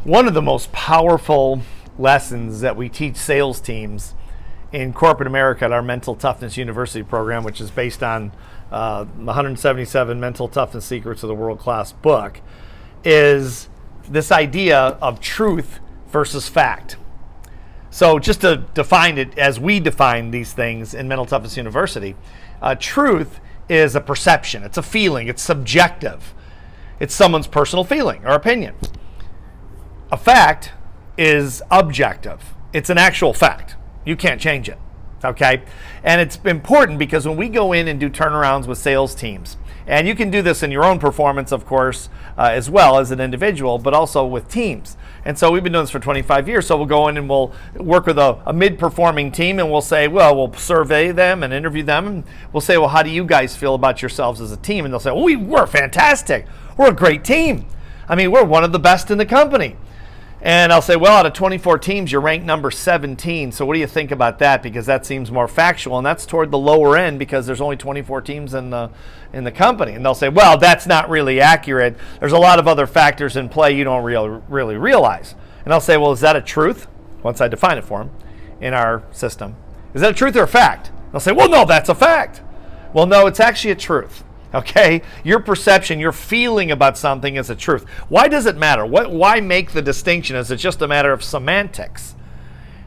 One of the most powerful lessons that we teach sales teams in corporate America at our Mental Toughness University program, which is based on the 177 Mental Toughness Secrets of the World-Class book, is this idea of truth versus fact. So just to define it as we define these things in Mental Toughness University, truth is a perception, it's a feeling, it's subjective. It's someone's personal feeling or opinion. A fact is objective. It's an actual fact. You can't change it, okay? And it's important because when we go in and do turnarounds with sales teams, and you can do this in your own performance, of course, as well as an individual, but also with teams. And so we've been doing this for 25 years, so we'll go in and we'll work with a mid-performing team, and we'll say, well, we'll survey them and interview them, and we'll say, well, how do you guys feel about yourselves as a team? And they'll say, well, we're fantastic. We're a great team. I mean, we're one of the best in the company. And I'll say, well, out of 24 teams, you're ranked number 17. So what do you think about that? Because that seems more factual, and that's toward the lower end because there's only 24 teams in the company. And they'll say, well, that's not really accurate. There's a lot of other factors in play you don't really realize. And I'll say, well, is that a truth? Once I define it for them in our system. Is that a truth or a fact? And they'll say, well, no, that's a fact. Well, no, it's actually a truth. Okay, your perception, your feeling about something is a truth. Why does it matter? Why make the distinction? Is it just a matter of semantics?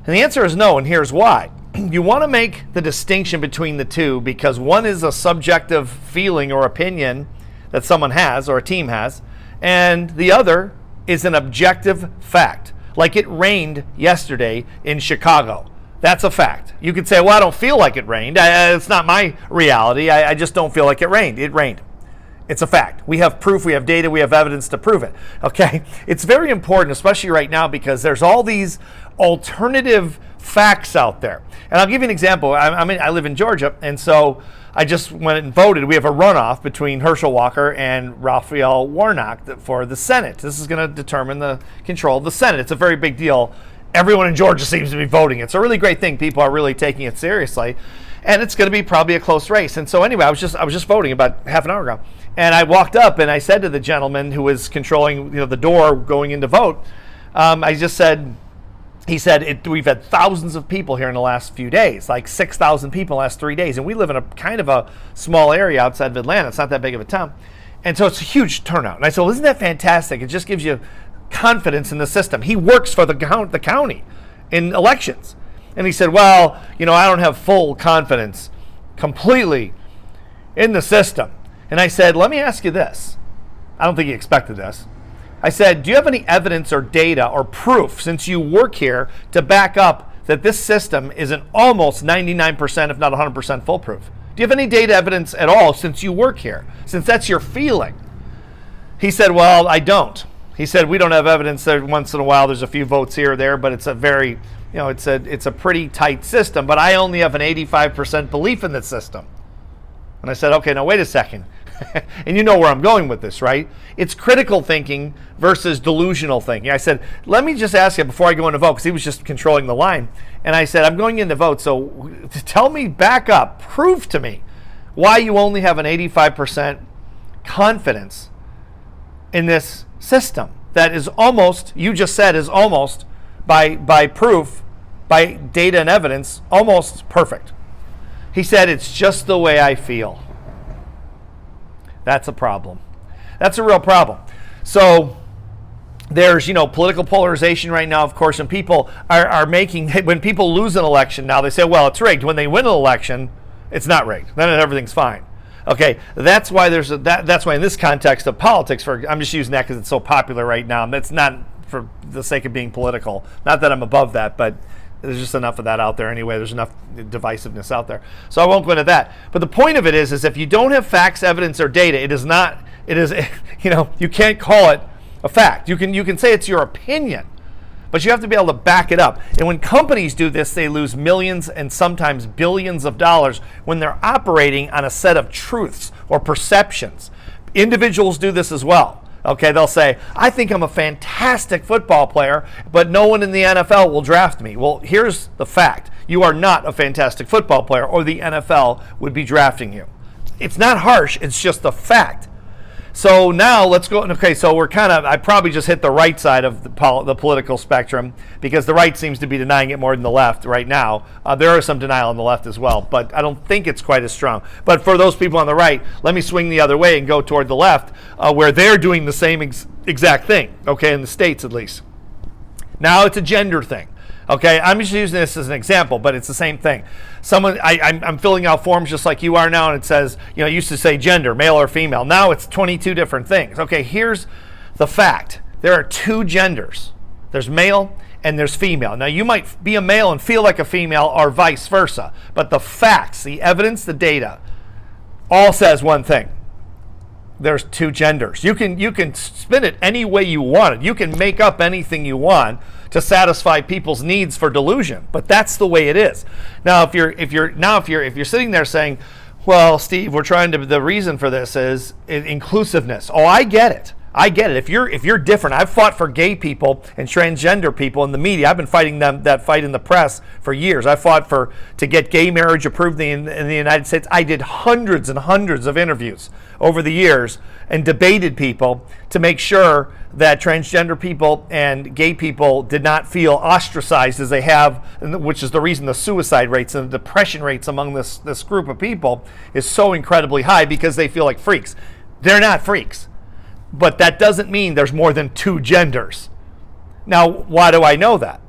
And the answer is no, and here's why. You want to make the distinction between the two because one is a subjective feeling or opinion that someone has or a team has, and the other is an objective fact. Like it rained yesterday in Chicago. That's a fact. You could say, well, I don't feel like it rained. It's not my reality. I just don't feel like it rained. It rained. It's a fact. We have proof, we have data, we have evidence to prove it. Okay? It's very important, especially right now, because there's all these alternative facts out there. And I'll give you an example. I live in Georgia, and so I just went and voted. We have a runoff between Herschel Walker and Raphael Warnock for the Senate. This is going to determine the control of the Senate. It's a very big deal. Everyone in Georgia seems to be voting. It's a really great thing. People are really taking it seriously. And it's going to be probably a close race. And so anyway, I was just voting about half an hour ago. And I walked up and I said to the gentleman who was controlling the door going in to vote, he said, we've had thousands of people here in the last few days, like 6,000 people in the last 3 days. And we live in a kind of a small area outside of Atlanta. It's not that big of a town. And so it's a huge turnout. And I said, well, isn't that fantastic? It just gives you confidence in the system. He works for the county in elections. And he said, well, I don't have full confidence completely in the system. And I said, let me ask you this. I don't think he expected this. I said, do you have any evidence or data or proof since you work here to back up that this system is an almost 99%, if not 100% foolproof? Do you have any data evidence at all since you work here, since that's your feeling? He said, well, I don't. He said, we don't have evidence that once in a while there's a few votes here or there, but it's a very, it's a pretty tight system, but I only have an 85% belief in this system. And I said, okay, now wait a second. And you know where I'm going with this, right? It's critical thinking versus delusional thinking. I said, let me just ask you before I go into vote, because he was just controlling the line. And I said, I'm going in to vote, so tell me, back up, prove to me why you only have an 85% confidence in this system that is almost, you just said, is almost by proof, by data and evidence, almost perfect. He said, it's just the way I feel. That's a problem. That's a real problem. So there's, political polarization right now, of course, and people are making, when people lose an election now, they say, well, it's rigged. When they win an election, it's not rigged. Then everything's fine. Okay, that's why that's why in this context of politics, I'm just using that because it's so popular right now. And that's not for the sake of being political. Not that I'm above that, but there's just enough of that out there anyway. There's enough divisiveness out there. So I won't go into that. But the point of it is if you don't have facts, evidence, or data, you can't call it a fact. You can say it's your opinion, but you have to be able to back it up. And when companies do this, they lose millions and sometimes billions of dollars when they're operating on a set of truths or perceptions. Individuals do this as well. Okay, they'll say, I think I'm a fantastic football player, but no one in the NFL will draft me. Well, here's the fact. You are not a fantastic football player, or the NFL would be drafting you. It's not harsh, it's just the fact. So now let's go. Okay, so I probably just hit the right side of the political spectrum, because the right seems to be denying it more than the left right now. There is some denial on the left as well, but I don't think it's quite as strong. But for those people on the right, let me swing the other way and go toward the left, where they're doing the same exact thing, okay, in the States at least. Now it's a gender thing. Okay, I'm just using this as an example, but it's the same thing. I'm filling out forms just like you are now, and it says, it used to say gender, male or female. Now it's 22 different things. Okay, here's the fact. There are two genders. There's male and there's female. Now, you might be a male and feel like a female, or vice versa, but the facts, the evidence, the data, all says one thing. There's two genders. You can spin it any way you want it. You can make up anything you want to satisfy people's needs for delusion, but that's the way it is. Now, if you're sitting there saying, "Well, Steve, the reason for this is inclusiveness." Oh, I get it. If you're different, I've fought for gay people and transgender people in the media. I've been fighting that fight in the press for years. I fought to get gay marriage approved in the United States. I did hundreds and hundreds of interviews over the years and debated people to make sure that transgender people and gay people did not feel ostracized as they have, which is the reason the suicide rates and the depression rates among this group of people is so incredibly high, because they feel like freaks. They're not freaks. But that doesn't mean there's more than two genders. Now, why do I know that?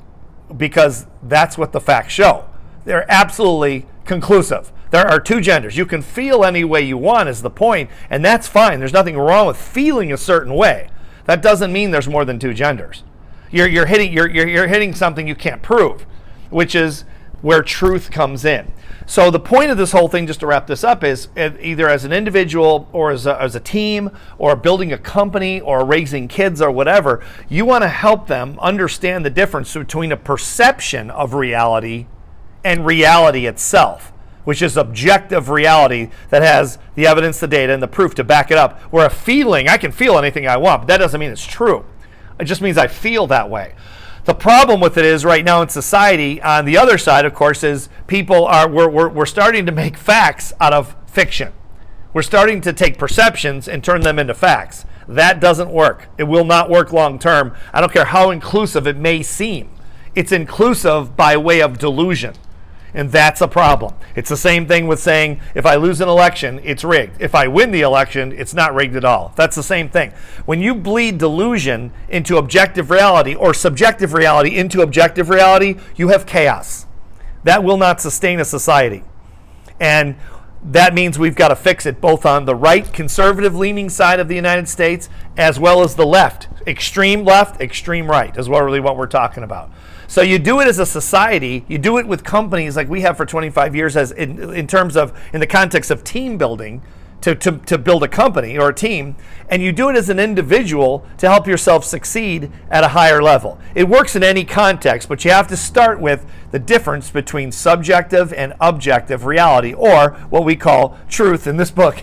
Because that's what the facts show. They're absolutely conclusive. There are two genders. You can feel any way you want is the point, and that's fine. There's nothing wrong with feeling a certain way. That doesn't mean there's more than two genders. You're hitting something you can't prove, which is where truth comes in. So the point of this whole thing, just to wrap this up, is either as an individual or as a team or building a company or raising kids or whatever, you want to help them understand the difference between a perception of reality and reality itself, which is objective reality that has the evidence, the data, and the proof to back it up. Where a feeling, I can feel anything I want, but that doesn't mean it's true. It just means I feel that way. The problem with it is right now in society, on the other side, of course, is we're starting to make facts out of fiction. We're starting to take perceptions and turn them into facts. That doesn't work. It will not work long term. I don't care how inclusive it may seem. It's inclusive by way of delusion. And that's a problem. It's the same thing with saying, if I lose an election, it's rigged. If I win the election, it's not rigged at all. That's the same thing. When you bleed delusion into objective reality, or subjective reality into objective reality, you have chaos. That will not sustain a society. And that means we've got to fix it both on the right, conservative-leaning side of the United States, as well as the left, extreme right, is really what we're talking about. So you do it as a society, you do it with companies like we have for 25 years as in the context of team building, to build a company or a team, and you do it as an individual to help yourself succeed at a higher level. It works in any context, but you have to start with the difference between subjective and objective reality, or what we call truth in this book.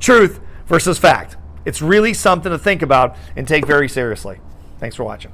Truth versus fact. It's really something to think about and take very seriously. Thanks for watching.